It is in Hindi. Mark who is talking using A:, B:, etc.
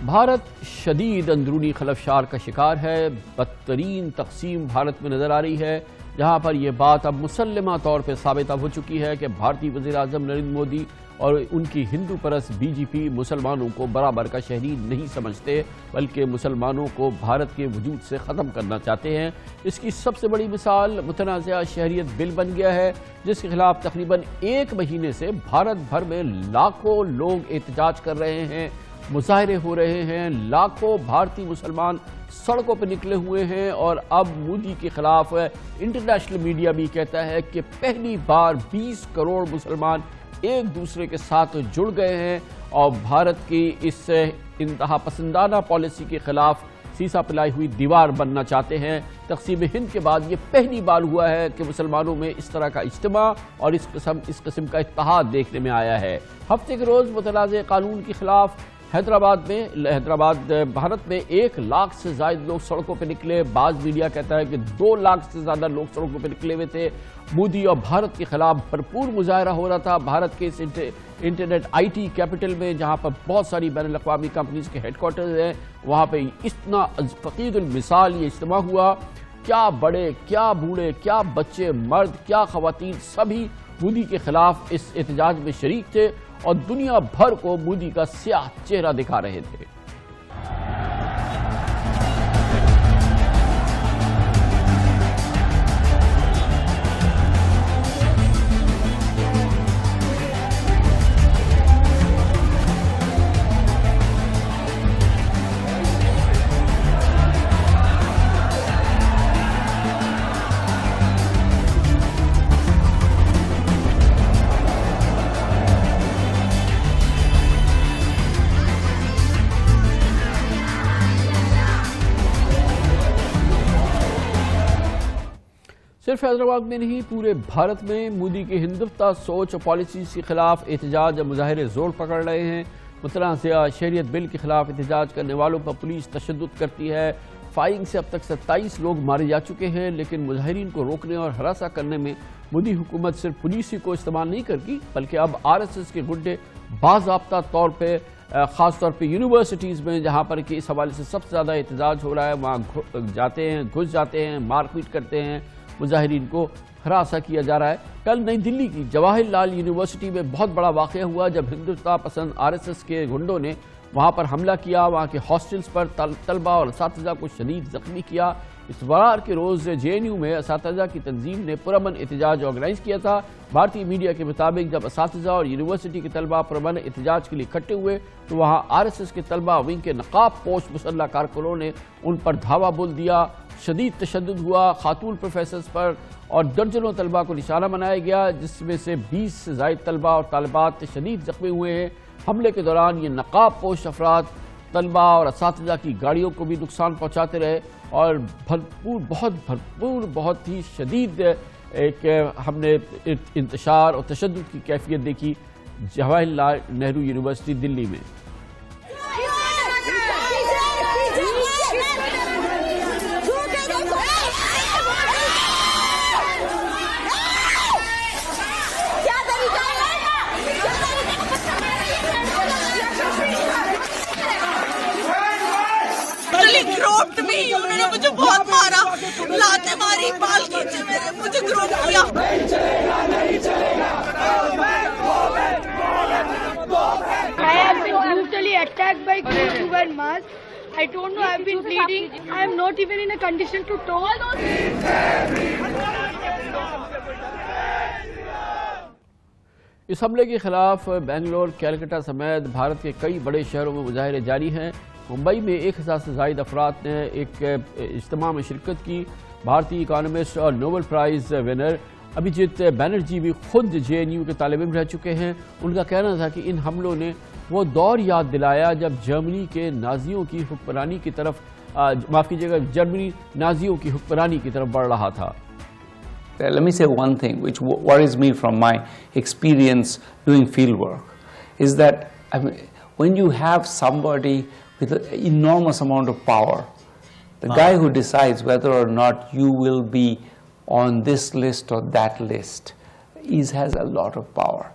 A: भारत शदीद अंदरूनी खलफशार का शिकार है। बदतरीन तकसीम भारत में नजर आ रही है, जहां पर यह बात अब मुसल्लमा तौर पर साबित हो चुकी है कि भारतीय वज़ीर आज़म नरेंद्र मोदी और उनकी हिंदू परस्त बीजेपी मुसलमानों को बराबर का शहरी नहीं समझते, बल्कि मुसलमानों को भारत के वजूद से ख़त्म करना चाहते हैं। इसकी सबसे बड़ी मिसाल मुतनाज़ा शहरियत बिल बन गया है, जिसके खिलाफ तकरीबन 1 महीने से भारत भर में लाखों लोग एहतजाज कर रहे हैं, मुजाहरे हो रहे हैं, लाखों भारतीय मुसलमान सड़कों पर निकले हुए हैं। और अब मोदी के खिलाफ इंटरनेशनल मीडिया भी कहता है कि पहली बार 20 करोड़ मुसलमान एक दूसरे के साथ जुड़ गए हैं और भारत की इस इंतहा पसंदाना पॉलिसी के खिलाफ सीसा पिलाई हुई दीवार बनना चाहते हैं। तक़सीम हिंद के बाद ये पहली बार हुआ है कि मुसलमानों में इस तरह का इज्तिमा और इस किस्म का इत्तेहाद देखने में आया है। हफ्ते के रोज़ मुतनाज़ कानून के खिलाफ हैदराबाद भारत में 1 लाख से ज़ायद लोग सड़कों पर निकले। बाज़ मीडिया कहता है कि 2 लाख से ज़्यादा लोग सड़कों पर निकले हुए थे। मोदी और भारत के खिलाफ भरपूर मुजाहरा हो रहा था भारत के इस इंटरनेट IT कैपिटल में, जहां पर बहुत सारी बैनुल अक़वामी कंपनीज के हेडक्वार्टर्स हैं। वहां पे इतना फ़क़ीदुल मिसाल ये इज्तिमा हुआ, क्या बड़े, क्या बूढ़े, क्या बच्चे, मर्द, क्या ख़वातीन, सभी मोदी के खिलाफ इस एहतजाज में शरीक थे और दुनिया भर को मोदी का स्याह चेहरा दिखा रहे थे। सिर्फ हैदराबाद में नहीं, पूरे भारत में मोदी की हिंदुत्व सोच और पॉलिसीज के खिलाफ एहतजाज और मुजाहरे जोर पकड़ रहे हैं। मुतनाज़ा शहरियत बिल के खिलाफ एहतजाज करने वालों पर पुलिस तशद्दुद करती है। फायरिंग से अब तक 27 लोग मारे जा चुके हैं, लेकिन मुजाहिरीन को रोकने और हरासा करने में मोदी हुकूमत सिर्फ पुलिस ही को इस्तेमाल नहीं करती, बल्कि अब RSS के गुंडे बाज़ाब्ता तौर पर ख़ास तौर पे यूनिवर्सिटीज़ में, जहाँ पर कि इस हवाले से सबसे ज़्यादा एहतजाज हो रहा है, वहाँ जाते हैं, घुस जाते हैं, मारपीट करते हैं, मुजाहिरीन को हरासा किया जा रहा है। कल नई दिल्ली की जवाहरलाल यूनिवर्सिटी में बहुत बड़ा वाक़या हुआ जब हिंदुत्व पसंद RSS के गुंडों ने वहाँ पर हमला किया, वहाँ के हॉस्टल्स पर तलबा और असातिज़ा को शदीद ज़ख्मी किया। इतवार के रोज़ JNU में असातिज़ा की तंजीम ने पुरअमन एहतजाज ऑर्गेनाइज़ किया था। भारतीय मीडिया के मुताबिक जब असातिज़ा और यूनिवर्सिटी के तलबा पुरअमन एहतजाज के लिए इकट्ठे हुए तो वहाँ RSS के तलबा विंग के नकाब पोश मुसल्लह कारकुनों ने उन पर धावा बोल दिया। शदीद तशद्दुद हुआ खातून प्रोफेसर्स पर और दर्जनों तलबा को निशाना बनाया गया, जिसमें से 20 से ज़ायद तलबा और तालिबात शदीद ज़ख्मी हुए हैं। हमले के दौरान ये नकाब पोश अफराद तलबा और असातिज़ा की गाड़ियों को भी नुकसान पहुँचाते रहे और बहुत ही शदीद एक हमने इंतशार और तशद्दुद की कैफियत देखी जवाहरलाल नेहरू यूनिवर्सिटी दिल्ली में।
B: उन्होंने मुझे बहुत मारा, लाते मारी, बाल खींचे मेरे, मुझे ग्रोप किया।
C: I have been brutally attacked by kids who wear masks. I don't know, I have been bleeding. I am not even in a condition to talk.
A: इस हमले के खिलाफ बेंगलोर, कैलकाटा समेत भारत के कई बड़े शहरों में मुजाहरे जारी हैं। मुंबई में 1000 से ज़ायद अफराद ने एक इज्तिमा में शिरकत की। भारतीय इकानमिस्ट और Nobel prize winner Abhijit Banerjee भी खुद JNU के तालिब इल्म रह चुके हैं। उनका कहना था कि इन हमलों ने वो दौर याद दिलाया जब जर्मनी के नाजियों की हुक्मरानी की तरफ जर्मनी नाजियों की हुक्मरानी की तरफ बढ़ रहा था।
D: Let me say one thing which worries me from my experience doing field work is that when you have somebody with an enormous amount of power, the guy who decides whether or not you will be on this list or that list has a lot of power.